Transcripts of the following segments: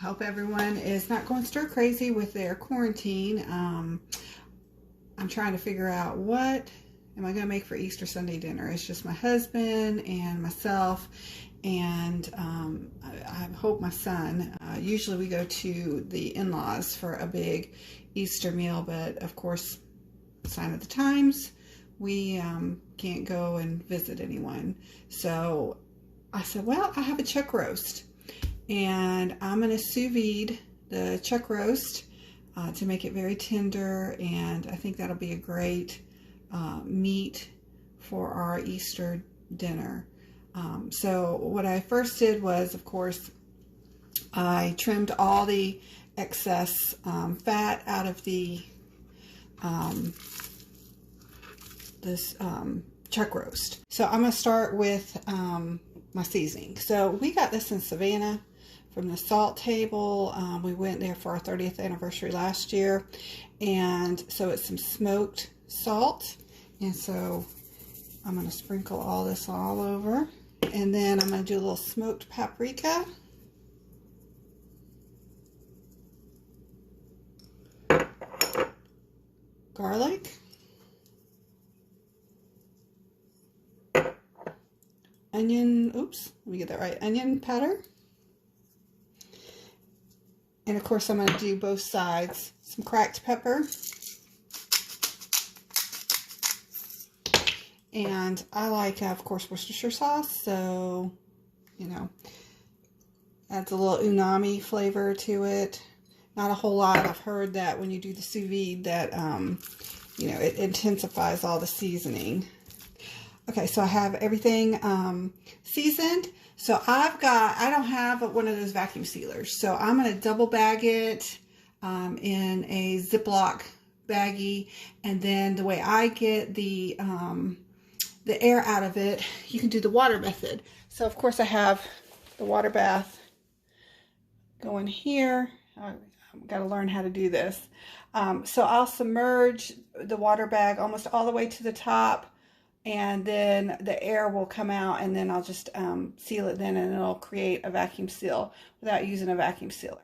Hope everyone is not going stir crazy with their quarantine. I'm trying to figure out what am I going to make for Easter Sunday dinner. It's just my husband and myself, and I hope my son. Usually we go to the in-laws for a big Easter meal, but of course, sign of the times, we can't go and visit anyone. So I said, well, I have a chuck roast, and I'm going to sous vide the chuck roast to make it very tender, and I think that'll be a great meat for our Easter dinner. So what I first did was, of course, I trimmed all the excess fat out of the chuck roast. So I'm going to start with my seasoning. So we got this in Savannah from the Salt Table. We went there for our 30th anniversary last year, and so it's some smoked salt, and so I'm going to sprinkle all this all over, and then I'm going to do a little smoked paprika, garlic, onion, oops, let me get that right, onion powder, and of course I'm going to do both sides, some cracked pepper, and I like, of course, Worcestershire sauce, so, you know, adds a little umami flavor to it. Not a whole lot. I've heard that when you do the sous vide that, you know, it intensifies all the seasoning. Okay, so I have everything seasoned. So I don't have one of those vacuum sealers. So I'm going to double bag it in a Ziploc baggie. And then the way I get the air out of it, you can do the water method. So of course I have the water bath going here. I've got to learn how to do this. So I'll submerge the water bag almost all the way to the top, and then the air will come out, and then I'll just seal it then, and it'll create a vacuum seal without using a vacuum sealer.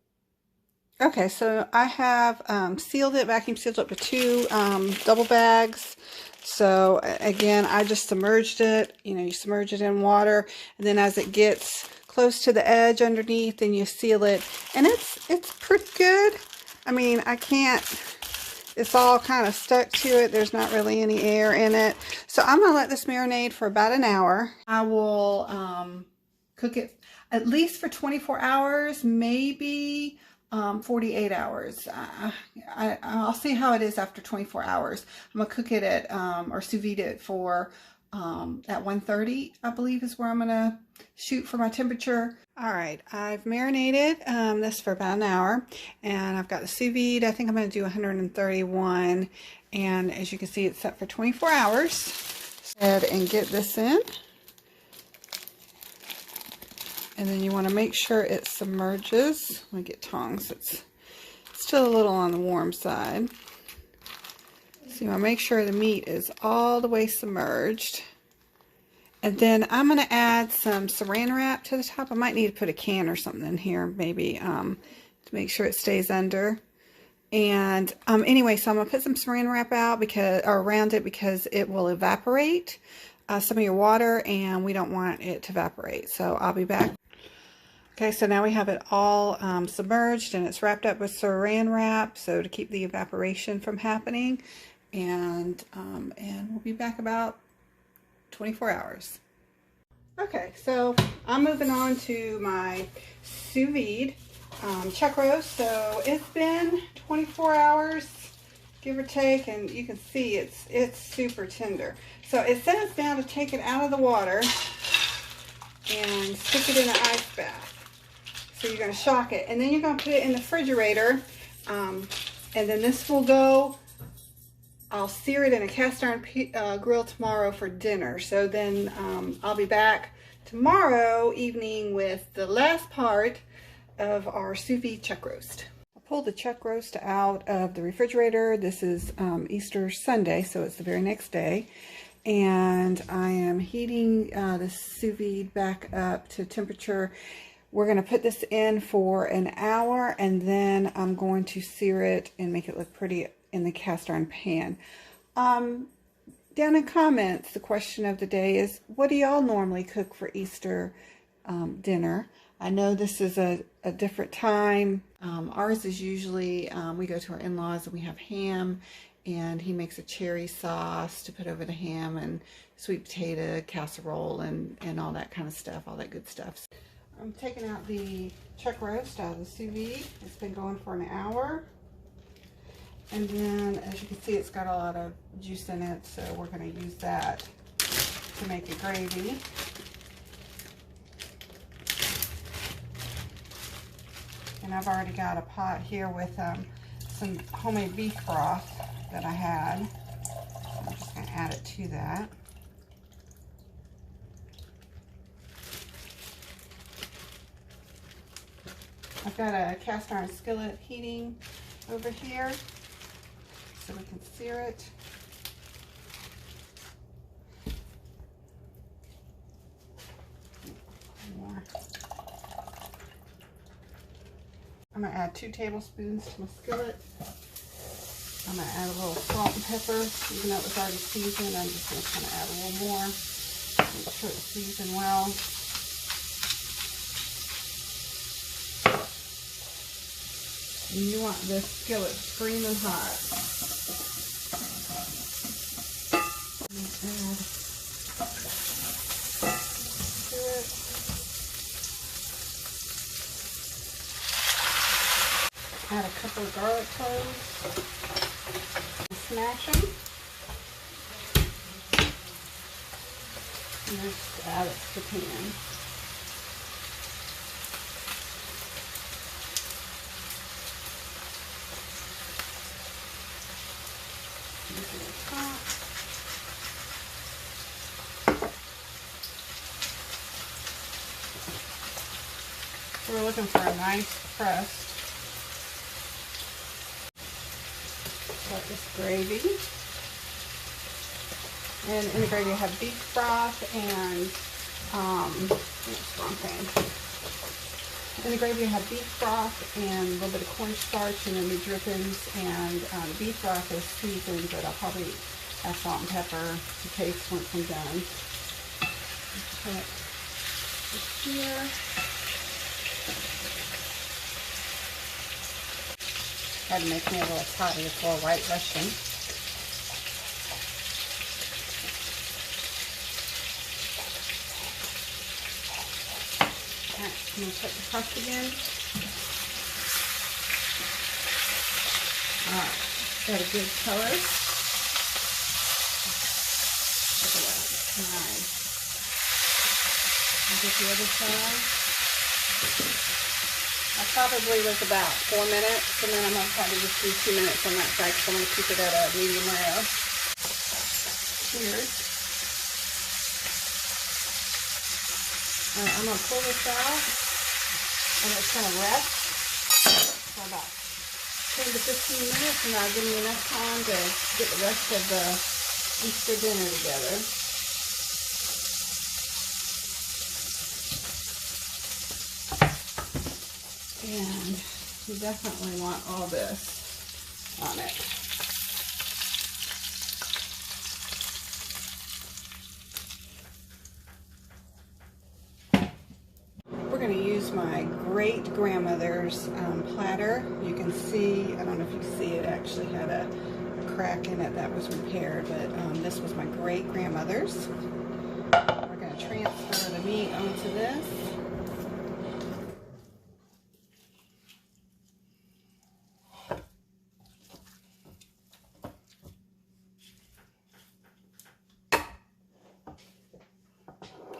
Okay, so I have sealed it, vacuum sealed up to 2 double bags. So again, I just submerged it. You know, you submerge it in water, and then as it gets close to the edge underneath, then you seal it, and it's pretty good. I mean, it's all kind of stuck to it. There's not really any air in it. So I'm going to let this marinate for about an hour. I will cook it at least for 24 hours, maybe 48 hours. I'll see how it is after 24 hours. I'm going to cook it at, or sous vide it for at 130, I believe is where I'm going to shoot for my temperature. All right, I've marinated this for about an hour, and I've got the sous vide. I think I'm going to do 131, and as you can see, it's set for 24 hours. Go ahead and get this in, and then you want to make sure it submerges. Let me get tongs. It's still a little on the warm side. So you want to make sure the meat is all the way submerged. And then I'm going to add some saran wrap to the top. I might need to put a can or something in here, maybe, to make sure it stays under. And anyway, so I'm going to put some saran wrap out around it, because it will evaporate some of your water, and we don't want it to evaporate. So I'll be back. Okay, so now we have it all submerged, and it's wrapped up with saran wrap, so to keep the evaporation from happening. And we'll be back about 24 hours. Okay, so I'm moving on to my sous vide chuck roast. So it's been 24 hours, give or take, and you can see it's super tender. So it says now to take it out of the water and stick it in an ice bath. So you're going to shock it, and then you're going to put it in the refrigerator, and then this will go. I'll sear it in a cast iron grill tomorrow for dinner. So then I'll be back tomorrow evening with the last part of our sous vide chuck roast. I pulled the chuck roast out of the refrigerator. This is Easter Sunday, so it's the very next day. And I am heating the sous vide back up to temperature We're going to put this in for an hour, and then I'm going to sear it and make it look pretty in the cast iron pan. Down in comments, the question of the day is, what do y'all normally cook for Easter dinner? I know this is a different time. Ours is usually, we go to our in-laws and we have ham, and he makes a cherry sauce to put over the ham, and sweet potato casserole and all that kind of stuff, all that good stuff. I'm taking out the chuck roast out of the sous vide. It's been going for an hour. And then, as you can see, it's got a lot of juice in it, so we're going to use that to make a gravy. And I've already got a pot here with some homemade beef broth that I had. So I'm just going to add it to that. I've got a cast iron skillet heating over here so we can sear it. More. I'm going to add 2 tablespoons to my skillet. I'm going to add a little salt and pepper. Even though it was already seasoned, I'm just going to kind of add a little more. Make sure it's seasoned well. And you want this skillet screaming hot. Add a couple of garlic cloves. Smash them. And just add it to the pan. We're looking for a nice crust. Got this gravy. And in the gravy I have beef broth and in the gravy I have beef broth and a little bit of cornstarch and then the drippings, and the beef broth is seasoned, but I'll probably add salt and pepper to taste once I'm done. Put this here. Had to make me a little toddy for a white Russian. Alright, I'm going to put the crust again. Alright, got a good color. Look at that. Nice. I'll get the other side. I probably was about 4 minutes, and then I'm going to probably just do 2 minutes on that side because I'm going to keep it at a medium rare. Cheers. Alright, I'm going to pull this out, and it's going to rest for about 10 to 15 minutes, and that'll give me enough time to get the rest of the Easter dinner together. And you definitely want all this on it. We're going to use my great-grandmother's platter. You can see, I don't know if you can see, it actually had a crack in it that was repaired, but this was my great-grandmother's. We're going to transfer the meat onto this.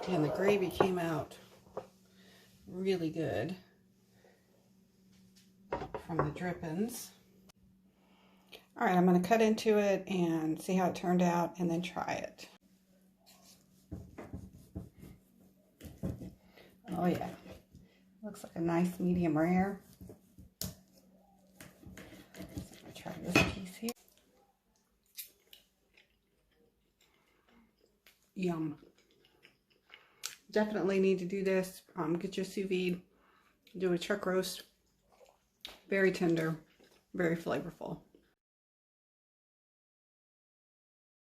And the gravy came out really good from the drippings. All right, I'm going to cut into it and see how it turned out and then try it. Oh yeah, looks like a nice medium rare. So I'm going to try this piece here. Yum. Definitely need to do this. Get your sous vide do a chuck roast. Very tender, very flavorful.